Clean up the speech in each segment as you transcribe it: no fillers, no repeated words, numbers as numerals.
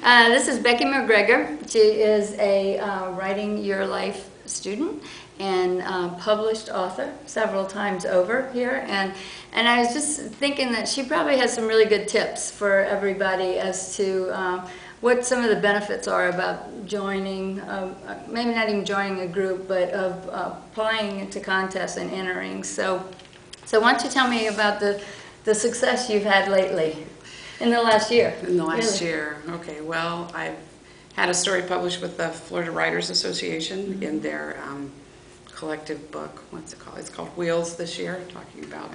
This is Becky McGregor. She is a Writing Your Life student and published author several times over here. And I was just thinking that she probably has some really good tips for everybody as to what some of the benefits are about joining, maybe not even joining a group, but of applying to contests and entering. So why don't you tell me about the success you've had lately? In the last year. In the last year. Okay, well, I've had a story published with the Florida Writers Association in their collective book. What's it called? It's called Wheels this year, talking about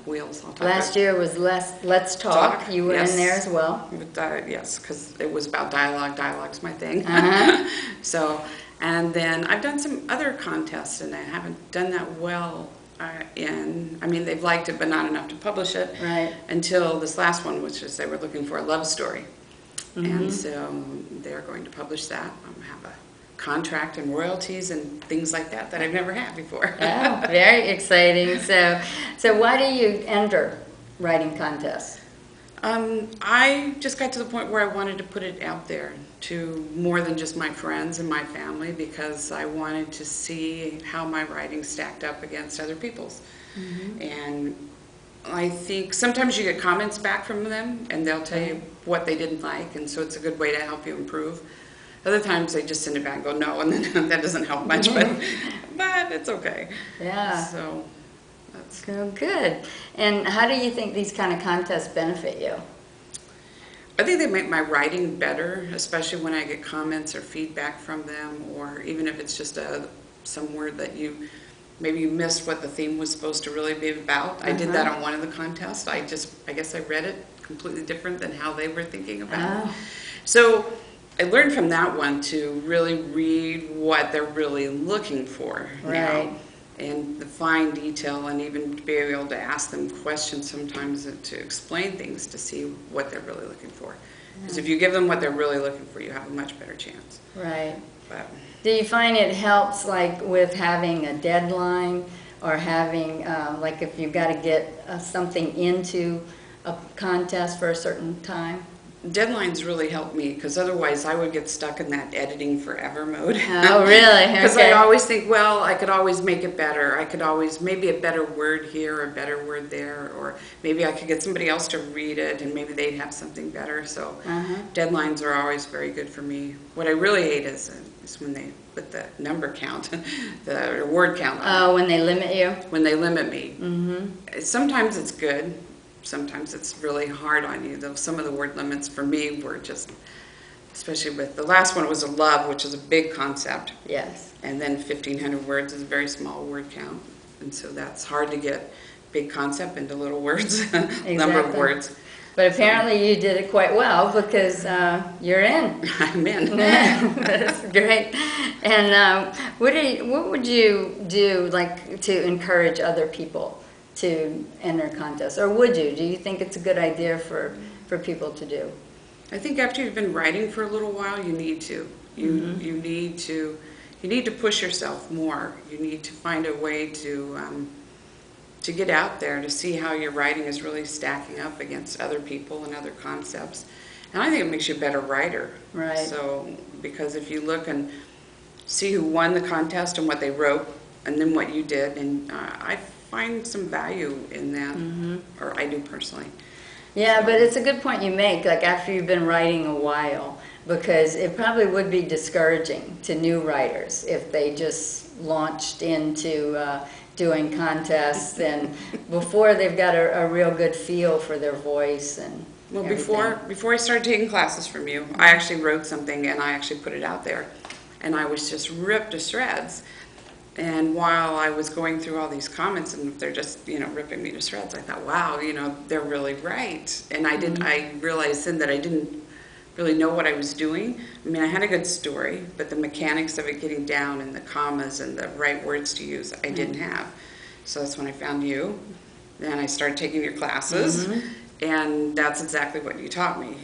wheels. Last year was Let's Talk. You were in there as well. Yes, because it was about dialogue. Dialogue's my thing. So, and then I've done some other contests, and I haven't done that well. I mean, they've liked it, but not enough to publish it. Right. Until this last one, which is they were looking for a love story. And so they're going to publish that. Have a contract and royalties and things like that I've never had before. Oh, very exciting. So why do you enter writing contests? I just got to the point where I wanted to put it out there to more than just my friends and my family, because I wanted to see how my writing stacked up against other people's. And I think sometimes you get comments back from them and they'll tell you what they didn't like, and so it's a good way to help you improve. Other times they just send it back and go no, and then that doesn't help much, but it's okay. Yeah. So that's good. And how do you think these kind of contests benefit you? I think they make my writing better, especially when I get comments or feedback from them, or even if it's just some word that maybe you missed what the theme was supposed to really be about. I did that on one of the contests. I guess I read it completely different than how they were thinking about it. So I learned from that one to really read what they're really looking for now, and the fine detail, and even to be able to ask them questions sometimes to explain things to see what they're really looking for. Because if you give them what they're really looking for, you have a much better chance. Right. But do you find it helps, like, with having a deadline, or having, like, if you've got to get something into a contest for a certain time? Deadlines really help me, because otherwise I would get stuck in that editing forever mode. Oh, really? Because I always think, well, I could always make it better. I could always, maybe a better word here, a better word there, or maybe I could get somebody else to read it and maybe they'd have something better. So deadlines are always very good for me. What I really hate is when they put the number count, the word count on Oh, when they limit you? When they limit me. Sometimes it's good. Sometimes it's really hard on you, though. Some of the word limits for me were just, especially with the last one was a love, which is a big concept. Yes. And then 1,500 words is a very small word count. And so that's hard to get big concept into little words, number of words. But apparently you did it quite well, because you're in. I'm in. That's great. And what would you do, like, to encourage other people to enter contests, or would you? Do you think it's a good idea for people to do? I think after you've been writing for a little while, you need to. You need to push yourself more. You need to find a way to get out there, to see how your writing is really stacking up against other people and other concepts. And I think it makes you a better writer. Right. So, because if you look and see who won the contest and what they wrote, and then what you did, and I find some value in that, or I do personally. Yeah, but it's a good point you make, like after you've been writing a while, because it probably would be discouraging to new writers if they just launched into doing contests and before they've got a real good feel for their voice and well, before I started taking classes from you, I actually wrote something and I actually put it out there, and I was just ripped to shreds. And while I was going through all these comments and they're just, ripping me to shreds, I thought, wow, they're really right. And I realized then that I didn't really know what I was doing. I mean, I had a good story, but the mechanics of it getting down and the commas and the right words to use, I didn't have. So that's when I found you. Then I started taking your classes, and that's exactly what you taught me,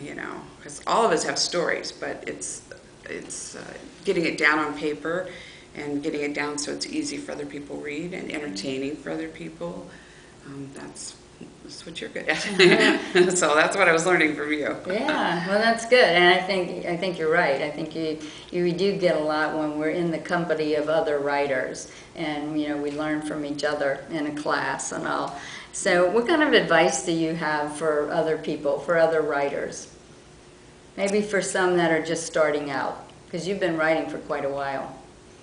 because all of us have stories, but it's getting it down on paper and getting it down so it's easy for other people to read and entertaining for other people. That's that's what you're good at. So that's what I was learning from you. Yeah, well, that's good, and I think you're right. I think you do get a lot when we're in the company of other writers, and we learn from each other in a class and all. So, what kind of advice do you have for other people, for other writers? Maybe for some that are just starting out, because you've been writing for quite a while.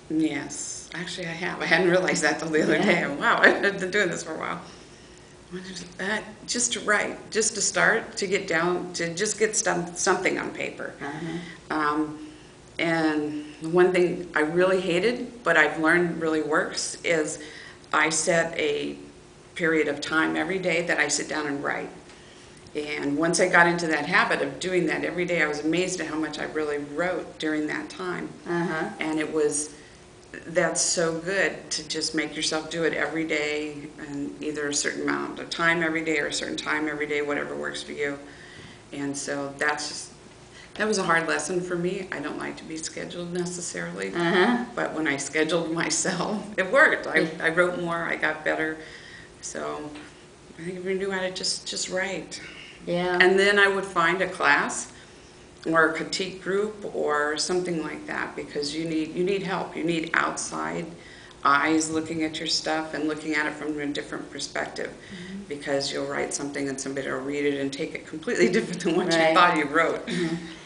Yes, actually I have. I hadn't realized that till the other day. Wow, I've been doing this for a while. Just to write, just to start, to get down, to just get something on paper. And one thing I really hated, but I've learned really works, is I set a period of time every day that I sit down and write. And once I got into that habit of doing that every day, I was amazed at how much I really wrote during that time. And that's so good to just make yourself do it every day, and either a certain amount of time every day or a certain time every day, whatever works for you. And so that was a hard lesson for me. I don't like to be scheduled necessarily, but when I scheduled myself, it worked. I wrote more, I got better. So I think if you knew how to just write. Yeah. And then I would find a class or a critique group or something like that, because you need help. You need outside eyes looking at your stuff and looking at it from a different perspective, because you'll write something and somebody will read it and take it completely different than what you thought you wrote.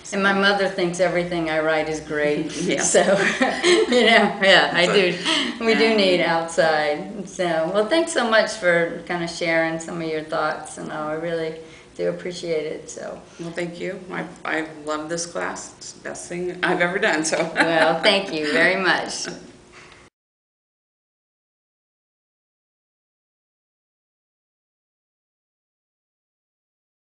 So. And my mother thinks everything I write is great. Yeah. So, I do. We do need outside. So, well, thanks so much for kind of sharing some of your thoughts, and I really do appreciate it. So, well, thank you. I love this class. It's the best thing I've ever done. So, well, thank you very much.